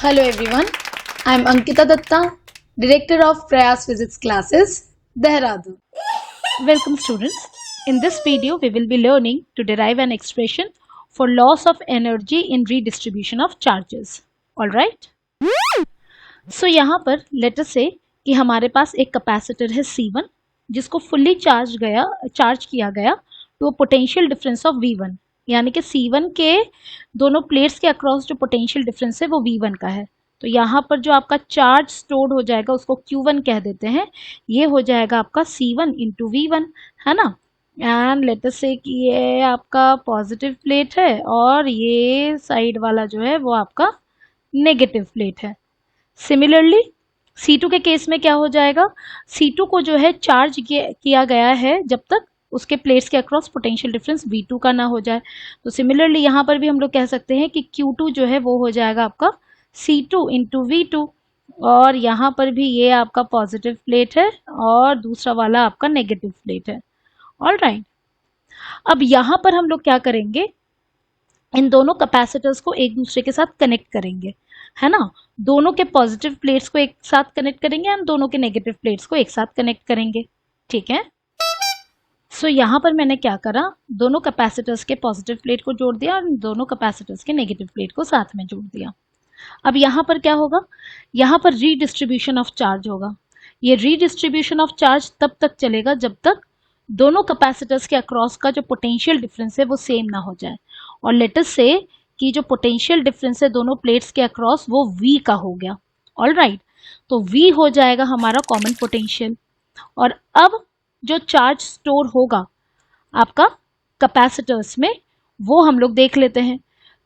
Hello everyone, I am Ankita Datta, Director of Prayas Physics Classes, Dehradun. Welcome students. In this video we will be learning to derive an expression for loss of energy in redistribution of charges. Alright? So यहाँ पर let us say कि हमारे पास एक capacitor है C1 जिसको fully charge किया गया to potential difference of V1, यानी कि C1 के दोनों प्लेट्स के अक्रॉस जो पोटेंशियल डिफरेंस है वो V1 का है। तो यहाँ पर जो आपका चार्ज स्टोर्ड हो जाएगा उसको Q1 कह देते हैं, ये हो जाएगा आपका C1 इंटू V1, है ना। एंड लेट अस से कि ये आपका पॉजिटिव प्लेट है और ये साइड वाला जो है वो आपका नेगेटिव प्लेट है। सिमिलरली C2 के केस में क्या हो जाएगा, C2 को जो है चार्ज किया गया है जब तक उसके प्लेट्स के अक्रॉस पोटेंशियल डिफरेंस V2 का ना हो जाए। तो सिमिलरली यहाँ पर भी हम लोग कह सकते हैं कि Q2 जो है वो हो जाएगा आपका C2 इंटू V2, और यहाँ पर भी ये आपका पॉजिटिव प्लेट है और दूसरा वाला आपका नेगेटिव प्लेट है। ऑलराइट, अब यहाँ पर हम लोग क्या करेंगे, इन दोनों कैपेसिटर्स को एक दूसरे के साथ कनेक्ट करेंगे, है ना। दोनों के पॉजिटिव प्लेट्स को एक साथ कनेक्ट करेंगे और दोनों के नेगेटिव प्लेट्स को एक साथ कनेक्ट करेंगे, ठीक है। सो यहाँ पर मैंने क्या करा, दोनों कैपेसिटर्स के पॉजिटिव प्लेट को जोड़ दिया और दोनों कैपेसिटर्स के नेगेटिव प्लेट को साथ में जोड़ दिया। अब यहाँ पर क्या होगा, यहाँ पर रीडिस्ट्रीब्यूशन ऑफ चार्ज होगा। ये रीडिस्ट्रीब्यूशन ऑफ चार्ज तब तक चलेगा जब तक दोनों कैपेसिटर्स के अक्रॉस का जो पोटेंशियल डिफरेंस है वो सेम ना हो जाए। और लेट अस से कि जो पोटेंशियल डिफरेंस है दोनों प्लेट्स के अक्रॉस वो V का हो गया। ऑलराइट, तो V हो जाएगा हमारा कॉमन पोटेंशियल, और अब जो चार्ज स्टोर होगा आपका कैपेसिटर्स में वो हम लोग देख लेते हैं।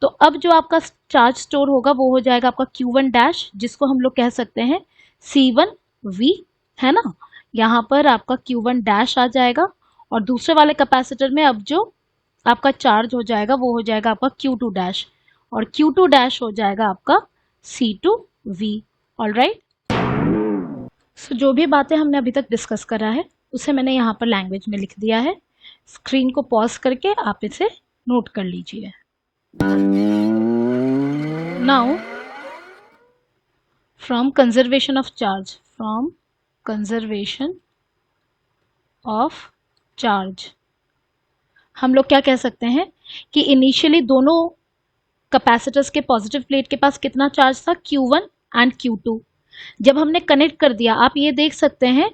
तो अब जो आपका चार्ज स्टोर होगा वो हो जाएगा आपका Q1 डैश, जिसको हम लोग कह सकते हैं C1V, है ना। यहाँ पर आपका Q1 डैश आ जाएगा और दूसरे वाले कैपेसिटर में अब जो आपका चार्ज हो जाएगा वो हो जाएगा आपका Q2 डैश, और Q2 डैश हो जाएगा आपका C2V। ऑलराइट, सो जो भी बातें हमने अभी तक डिस्कस करा है उसे मैंने यहाँ पर लैंग्वेज में लिख दिया है। स्क्रीन को पॉज करके आप इसे नोट कर लीजिए। Now from conservation of charge हम लोग क्या कह सकते हैं कि इनिशियली दोनों कैपेसिटर्स के पॉजिटिव प्लेट के पास कितना चार्ज था, Q1 एंड Q2। जब हमने कनेक्ट कर दिया, आप ये देख सकते हैं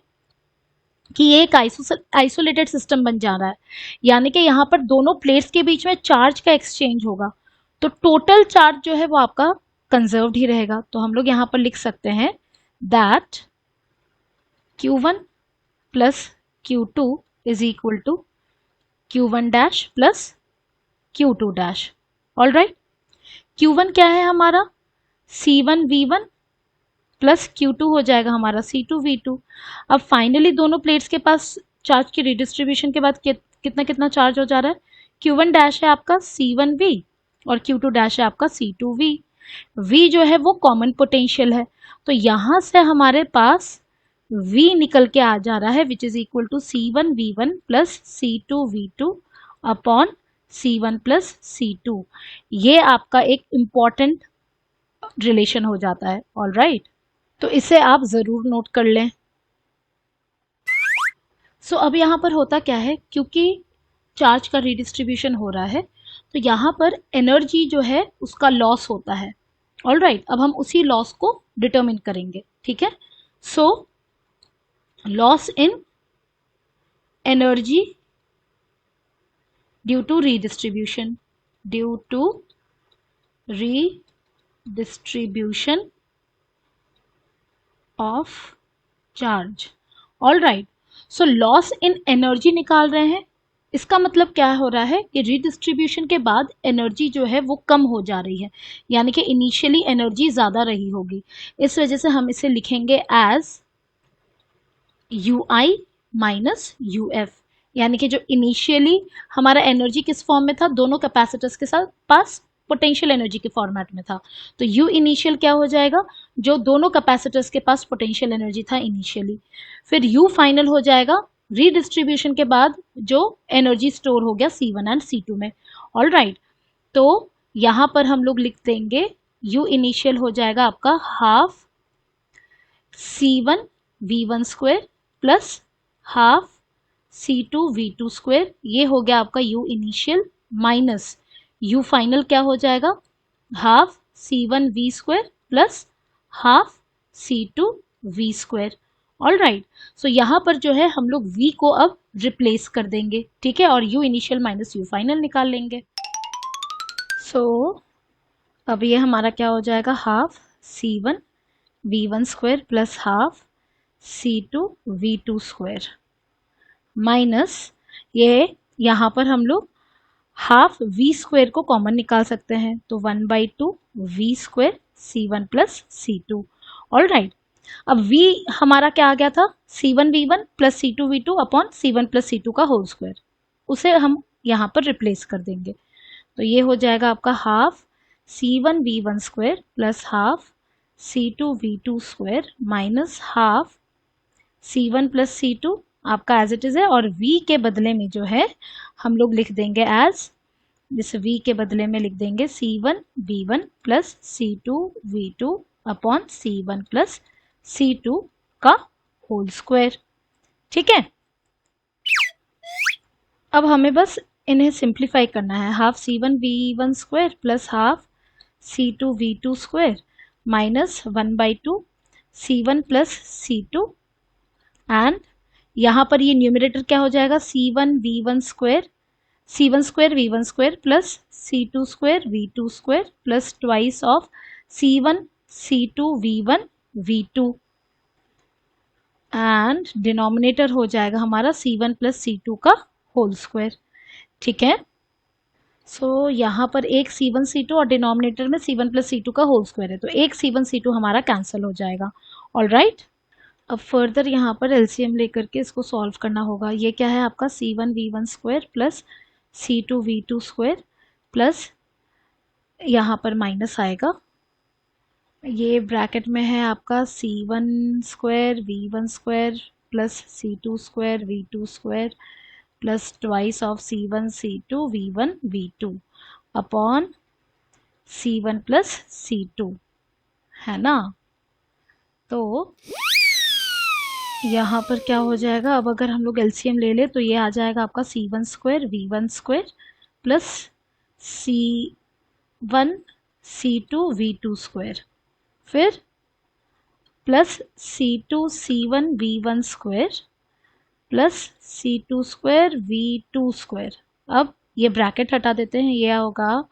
कि ये एक आइसोलेटेड सिस्टम बन जा रहा है, यानी कि यहाँ पर दोनों प्लेट्स के बीच में चार्ज का एक्सचेंज होगा, तो टोटल चार्ज जो है वो आपका कंजर्व्ड ही रहेगा। तो हम लोग यहाँ पर लिख सकते हैं that Q1 plus Q2 is equal to Q1 dash plus Q2 dash. Alright, Q1 क्या है हमारा C1V1 प्लस Q2 हो जाएगा हमारा C2V2। अब फाइनली दोनों प्लेट्स के पास चार्ज की रिडिस्ट्रीब्यूशन के बाद कितना कितना चार्ज हो जा रहा है, Q1 डैश है आपका C1V और Q2 डैश है आपका C2V। V जो है वो कॉमन पोटेंशियल है, तो यहाँ से हमारे पास V निकल के आ जा रहा है which is equal to C1V1 प्लस C2V2 upon C1 plus C2। ये आपका एक इम्पॉर्टेंट रिलेशन हो जाता है। ऑलराइट, तो इसे आप जरूर नोट कर लें। सो अब यहाँ पर होता क्या है, क्योंकि चार्ज का रिडिस्ट्रीब्यूशन हो रहा है तो यहाँ पर एनर्जी जो है उसका लॉस होता है। ऑलराइट, अब हम उसी लॉस को डिटरमिन करेंगे, ठीक है। So loss in energy due to redistribution of charge. Alright, so loss in energy निकाल रहे हैं, इसका मतलब क्या हो रहा है कि रिडिस्ट्रीब्यूशन के बाद एनर्जी जो है वो कम हो जा रही है, यानी कि इनिशियली एनर्जी ज़्यादा रही होगी। इस वजह से हम इसे लिखेंगे एज UI माइनस UF, यानी कि जो इनिशियली हमारा एनर्जी किस फॉर्म में था, दोनों कैपेसिटर्स के साथ पास पोटेंशियल एनर्जी के फॉर्मेट में था, तो U इनिशियल क्या हो जाएगा, जो दोनों कैपेसिटर्स के पास पोटेंशियल एनर्जी था इनिशियली, फिर U फाइनल हो जाएगा रीडिस्ट्रीब्यूशन के बाद जो एनर्जी स्टोर हो गया C1 एंड C2 में। ऑलराइट, तो यहाँ पर हम लोग लिख देंगे U इनिशियल हो जाएगा आपका half C1 V1 square plus half C2 V2 square, ये हो गया आपका U initial minus U final क्या हो जाएगा, half C1 V square plus half C2 V square. All right, so यहाँ पर जो है हम लोग V को अब रिप्लेस कर देंगे, ठीक है, और U initial minus U final निकाल लेंगे। सो अब ये हमारा क्या हो जाएगा, half C1 V1 square plus half C2 V2 square minus ये यहाँ पर हम लोग हाफ V स्क्वायर को कॉमन निकाल सकते हैं, तो 1/2 V square C1 plus C2। All right, अब V हमारा क्या आ गया था, C1 V1 plus C2 V2 upon C1 plus C2 का होल स्क्वायर, उसे हम यहाँ पर रिप्लेस कर देंगे, तो ये हो जाएगा आपका half C1 V1 square plus half C2 V2 square minus half C1 plus C2 आपका एज इट इज है, और V के बदले में जो है हम लोग लिख देंगे एज, जिस V के बदले में लिख देंगे C1 V1 plus C2 V2 upon C1 plus C2 का होल स्क्वायर, ठीक है। अब हमें बस इन्हें सिंप्लीफाई करना है, half C1 V1 square plus half C2 V2 square minus 1/2 C1 plus C2, and यहाँ पर ये न्यूमरेटर क्या हो जाएगा, C1 V1 square C1 square V1 square plus C2 square V2 square plus twice of C1 C2 V1 V2, and denominator हो जाएगा हमारा C1 plus C2 का होल स्क्वायर, ठीक है। सो यहाँ पर एक C1 C2 और डिनोमिनेटर में C1 प्लस C2 का होल स्क्वायर है, तो एक C1 C2 हमारा कैंसिल हो जाएगा। ऑल राइट, अब फर्दर यहाँ पर एलसीएम लेकर के इसको सॉल्व करना होगा। ये क्या है आपका C1 V1 square plus C2 V2 square plus यहाँ पर माइनस आएगा, ये ब्रैकेट में है आपका C1 square V1 square plus C2 square V2 square plus twice of C1 C2 V1 V2 upon C1 plus C2, है ना। तो यहाँ पर क्या हो जाएगा, अब अगर हम लोग एलसीएम ले ले तो ये आ जाएगा आपका C1 square V1 square plus C1 C2 V2 square, फिर plus C2 C1 V1 square plus C2 square V2 square. अब ये ब्रैकेट हटा देते हैं, ये होगा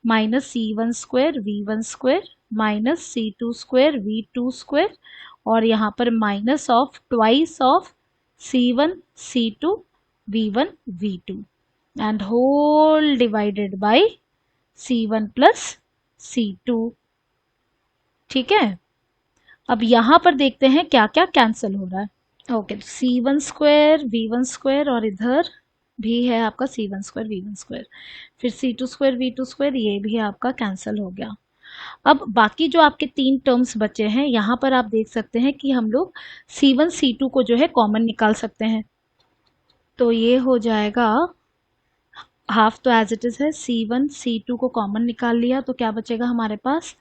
minus C1 square V1 square minus C2 square V2 square, और यहाँ पर minus of twice of C1 C2 V1 V2 and whole divided by C1 plus C2, ठीक है। अब यहाँ पर देखते हैं क्या क्या कैंसिल हो रहा है। ओके, तो C1 स्क्वायर V1 स्क्वायर और इधर भी है आपका C1 स्क्वायर V1 स्क्वायर, फिर C2 स्क्वायर V2 स्क्वायर, ये भी आपका कैंसिल हो गया। अब बाकी जो आपके तीन टर्म्स बचे हैं, यहाँ पर आप देख सकते हैं कि हम लोग C1 C2 को जो है कॉमन निकाल सकते हैं, तो ये हो जाएगा हाफ तो एज इट इज है, C1 C2 को कॉमन निकाल लिया तो क्या बचेगा हमारे पास,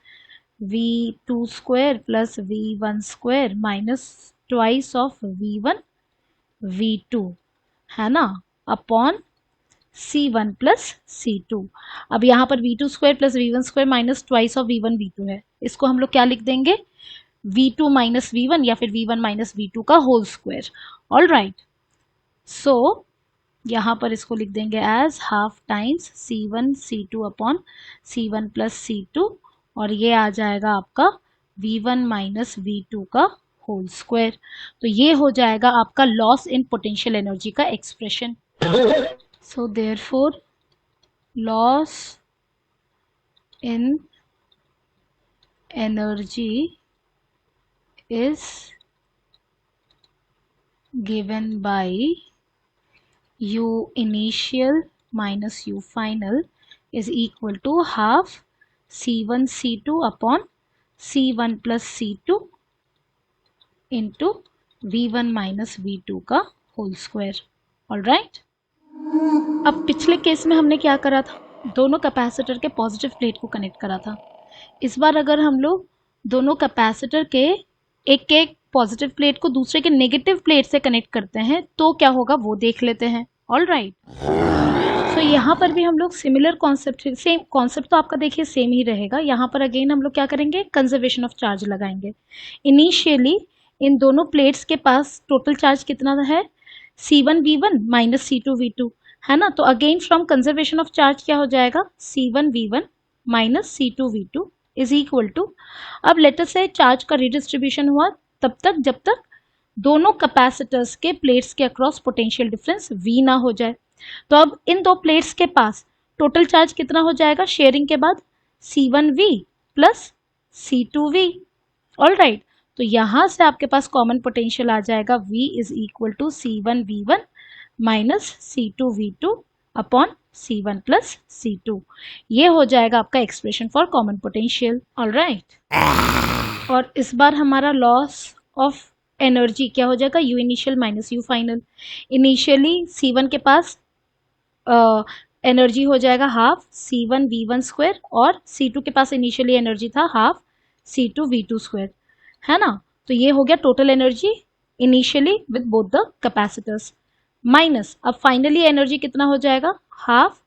V2 square plus V1 square minus twice of V1 V2, है ना, अपॉन C1 प्लस C2। अब यहाँ पर V2 square plus V1 square minus twice of V1 V2 है, इसको हम लोग क्या लिख देंगे, V2 माइनस V1 या फिर V1 माइनस V2 का whole square. All right, so यहाँ पर इसको लिख देंगे as half times C1 C2 upon C1 plus C2, और ये आ जाएगा आपका V1 माइनस V2 का होल स्क्वायर। तो ये हो जाएगा आपका लॉस इन पोटेंशियल एनर्जी का expression. So therefore loss in energy is given by U initial minus U final is equal to half C1 C2 upon C1 plus C2 into V1 minus V2 का whole square. All right, अब पिछले case में हमने क्या करा था, दोनों capacitor के पॉजिटिव प्लेट को कनेक्ट करा था, इस बार अगर हम लोग दोनों कैपेसिटर के एक एक पॉजिटिव प्लेट को दूसरे के नेगेटिव प्लेट से कनेक्ट करते हैं तो क्या होगा वो देख लेते हैं। ऑल राइट, तो यहाँ पर भी हम लोग सिमिलर कॉन्सेप्ट, सेम कॉन्सेप्ट तो आपका देखिए सेम ही रहेगा। यहाँ पर अगेन हम लोग क्या करेंगे, कंजर्वेशन ऑफ चार्ज लगाएंगे। इनिशियली इन दोनों प्लेट्स के पास टोटल चार्ज कितना है, C1V1 माइनस C2V2, है ना। तो again from conservation of charge क्या हो जाएगा, C1V1 minus C2V2 is equal to, अब लेटर से चार्ज का रिडिस्ट्रीब्यूशन हुआ तब तक जब तक दोनों कैपेसिटर्स के प्लेट्स के अक्रॉस पोटेंशियल डिफरेंस V ना हो जाए। तो अब इन दो प्लेट्स के पास टोटल चार्ज कितना हो जाएगा शेयरिंग के बाद, C1V plus C2V। All right, तो यहां से आपके पास कॉमन पोटेंशियल आ जाएगा V is equal to C1V1 minus C2V2 upon C1 plus C2। ये हो जाएगा आपका expression for common potential. All right, और इस बार हमारा लॉस ऑफ एनर्जी क्या हो जाएगा, U initial minus U final. Initially C1 के पास एनर्जी हो जाएगा हाफ C1V1 स्क्वायर और C2 के पास इनिशियली एनर्जी था हाफ C2V2 स्क्वायर, है ना। तो ये हो गया total energy initially with both the capacitors, minus अब फाइनली एनर्जी कितना हो जाएगा, half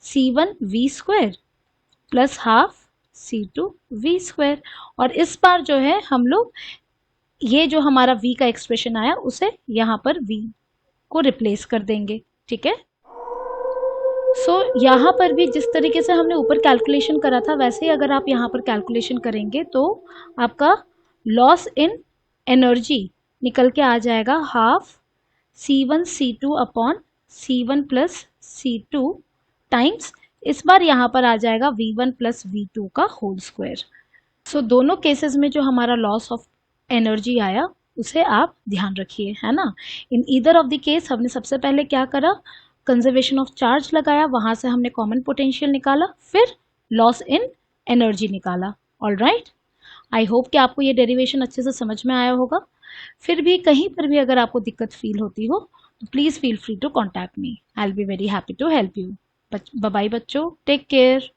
C1V square plus half C2V square. और इस बार जो है हम लोग ये जो हमारा V का एक्सप्रेशन आया उसे यहाँ पर V को रिप्लेस कर देंगे, ठीक है। सो यहाँ पर भी जिस तरीके से हमने ऊपर कैलकुलेशन करा था वैसे ही अगर आप यहाँ पर कैलकुलेशन करेंगे तो आपका लॉस इन एनर्जी निकल के आ जाएगा half C1 C2 upon C1 plus C2 times, इस बार यहाँ पर आ जाएगा V1 प्लस V2 का होल स्क्वायर। सो दोनों केसेस में जो हमारा लॉस ऑफ एनर्जी आया उसे आप ध्यान रखिए, है ना। In either of the case हमने सबसे पहले क्या करा, कंजर्वेशन ऑफ चार्ज लगाया, वहां से हमने कॉमन पोटेंशियल निकाला, फिर लॉस इन एनर्जी निकाला। ऑल राइट, आई होप कि आपको ये डेरिवेशन अच्छे से समझ में आया होगा। फिर भी कहीं पर भी अगर आपको दिक्कत फील होती हो तो please feel free to contact me, I will be very happy to help you. Bye bye बच्चों, टेक केयर।